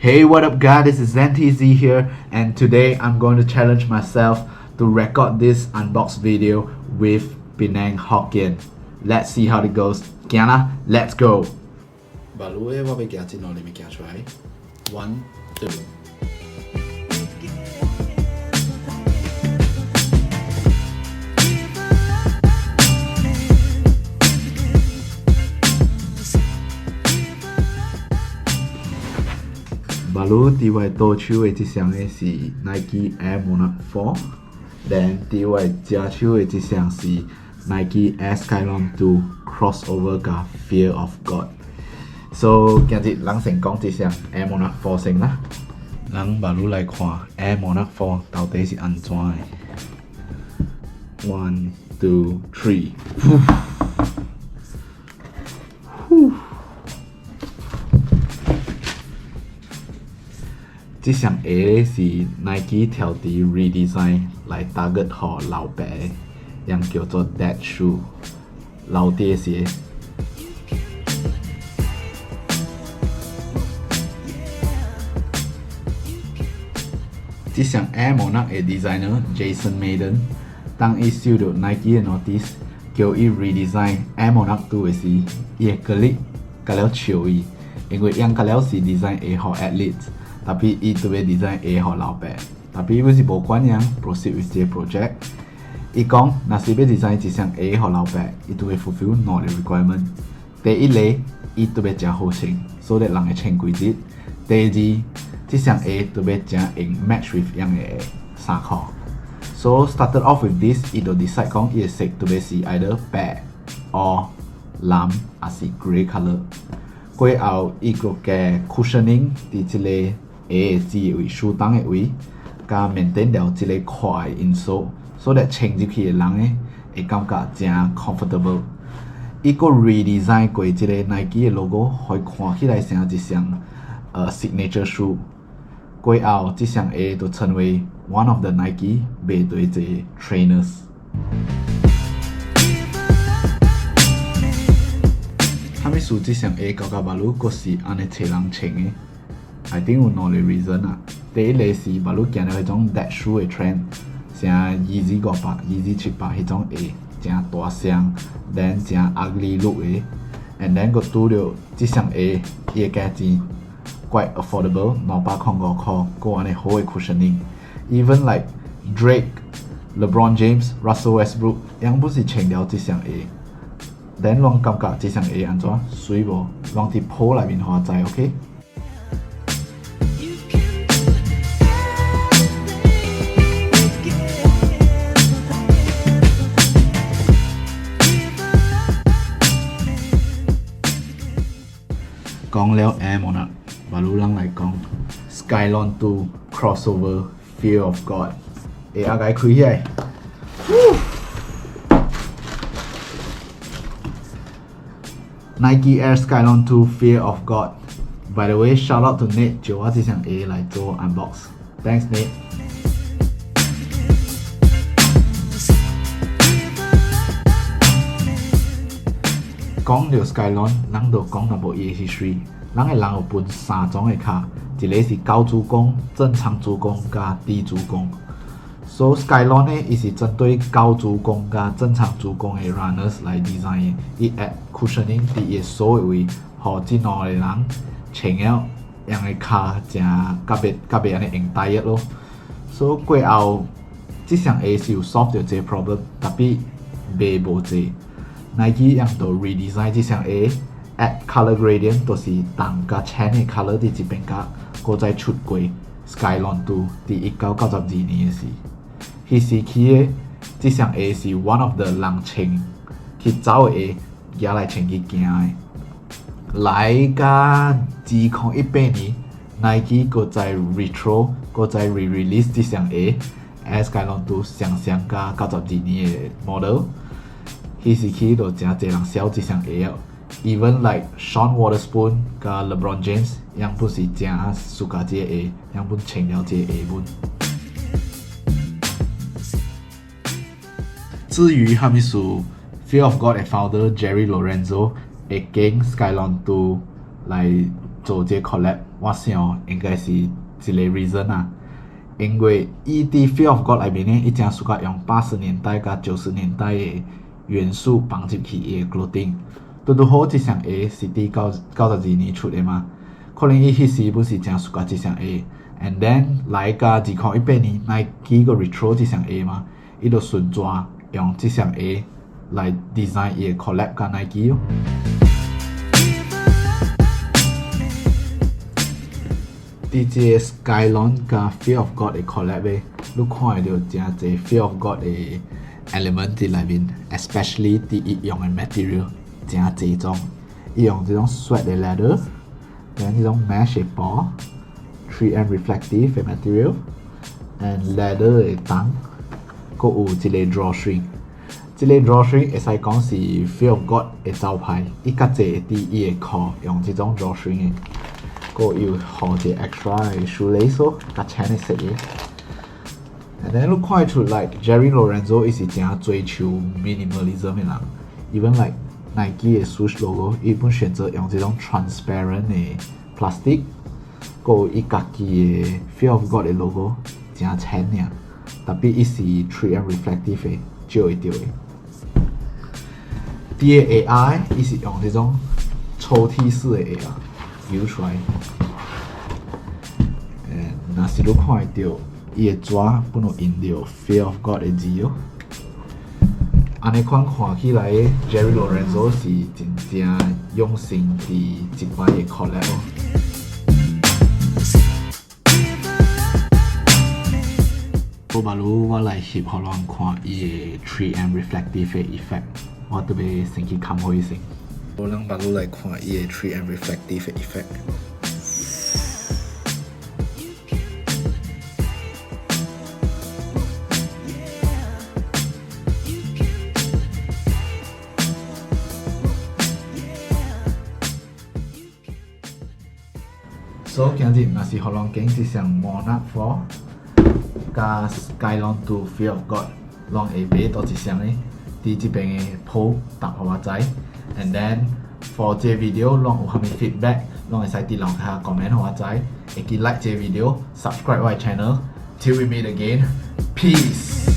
Hey, what up guys, this is ZenTZ here, and today I'm going to challenge myself to record this unbox video with Penang Hokkien. Let's see how it goes. Kiana, let's go. 把路诶，我要行进路里面行出来。One, two。Baru di wai to chu e 这双的是 Nike Air Monarch 4，then di wai 加手的这双是 Nike Air Skylon 2 Crossover 加 Fear of God。So 今日咱先讲这双 Air Monarch 4先啦。咱巴如来看 Air Monarch 4到底是安怎的。One, two, three。这双鞋是 Nike 调底 redesign 来 target 好老白的，样叫做 Dad Shoe 老爹鞋。这双 Air Monarch 的 designer Jason Maiden， 当伊收到 Nike 的 notice， 叫伊 redesign Air Monarch 2的时，伊的 colleague 甲了笑伊，因为样甲了是 design 鞋给 athletes。tapi 伊特别 design 鞋给老白， tapi 伊是无管样 proceed with 这 project。伊讲，若是要 design 一双鞋给老白，伊就会 fulfill 两个 requirement。第一类，伊特别真好穿，so that 人会穿规则。第二，这双鞋特别真用 match with 样的衫裤。So started off with this， 伊就 decide 讲伊的色特别是 either 白 or 蓝，还是 grey color。过后，伊个加 cushioning 伫这个鞋的指位、手裆的位，加 maintain 了这个快 insole，so that 穿入去的人呢会感觉真 comfortable。伊个 redesign 过这个 Nike 的 logo， 可以看起来像一双signature shoe。过后，这双鞋就成为 one of the Nike 卖对这 trainers。哈咪输这双鞋搞到巴鲁，佫是安尼找人穿的。I think 有两个 reason 啊。第一个是巴鲁行了迄种 Dad Shoe 的 trend， 像 Yeezy 500、Yeezy 700迄种鞋，真大双 ，then 真 ugly look 的 ，and then 佫拄着这双鞋，伊的价钱 quite affordable，295块，佫安尼好的 cushioning。Even like Drake、LeBron James、Russell Westbrook， 样不是穿了这双鞋。then 咱感觉这双鞋安怎水无？咱伫鋪内面互我知 ，OK？讲了 Air Monarch， 巴如咱来讲 Skylon 2 Crossover Fear of God， 鞋啊该开起来。Nike Air Skylon 2 Fear of God。By the way, shout out to Nate 借我这双鞋来做 unbox。Thanks Nate。讲到 Skylon， 咱就讲淡薄伊的 history。咱的人有分三种的脚，一个是高足弓、正常足弓加低足弓。So Skylon 呢，伊是针对高足弓加正常足弓的 runners 来 design 的。伊 add cushioning 伫伊的所有位，互即两个人穿了样的脚真甲袂安尼用tired咯。So 过后，即双鞋是有 solve 到这 problem，tapi 卖无济。Nike 样就 redesign 这双鞋 ，add color gradient， 就是红甲青的 color 伫这边甲，佫再出过 Skylon 2伫1992年的时。迄时起的这双鞋是 one of the 人穿去走的鞋，举来穿去行的。来甲2018年 ，Nike 佫再 retro， 佫再 re-release 这双鞋 ，Air Skylon 2上甲92年的 model。迄时起就真侪人晓这双鞋了 ，even like Sean Wotherspoon 甲 LeBron James， 样本是真喜欢这个鞋，样本穿了这个鞋本。至于哈咪输 Fear of God 的 founder Jerry Lorenzo 会跟 Skylon 2来做这 collab，我想应该是一个 reason 啊。因为伊伫 Fear of God 内面呢，伊正喜欢用80年代甲90年代的元素放入去伊的 clothing。拄好这双鞋是伫92年出的嘛，可能伊迄时本是正喜欢这双鞋。And then 来甲2018年 Nike 个 retro 这双鞋嘛，伊就顺续用这双鞋来 design 伊的 collab 甲 Nike 咯。伫这个 Skylon 甲 Fear of God 的 collab 咧，你看会到真侪 Fear of God 的 element 伫内面 ，especially 伫伊用的 material 真侪种，伊用这种 sweat 的 leather， 跟这种 mesh 的布 ，3M reflective 的 material，and leather 的裆，佮有一个 drawstring。这个 drawstring 会使讲是 Fear of God 的招牌，伊较侪会伫伊的裤用这种 drawstring 的。佮有好一个 extra 的 shoelace 咯，甲 chain 的色嘅。And then 你看出 like Jerry Lorenzo 伊是真追求 minimalism 的人 ，even like Nike 的 swoosh logo， 伊本选择用这种 transparent 的 plastic， 佮有伊家己的 Fear of God 的 logo， 真浅尔，特别伊是 3M reflective 的，照会到的。第个 AI 伊是用这种抽屉式的 AI。游出来，若是你看会到伊的纸本有印着 Fear of God 的字哦。安尼款看起来 ，Jerry Lorenzo 是真正用心伫即摆的 collab 哦。好，巴如我来翕互咱看伊的 3M reflective 的 effect， 我特别先去看好伊先。我让巴鲁来看伊个 3M reflective effect。所以今日若是互咱拣一双 Monarch 4加 Skylon 2 Fear of God， 咱会买倒一双呢？伫即边的 poll 答互我知。And then for 这 video 咱有虾米 feedback， 咱会使伫楼下 comment 互我知，会记 like 这 video， subscribe 我的 channel。Till we meet again, peace.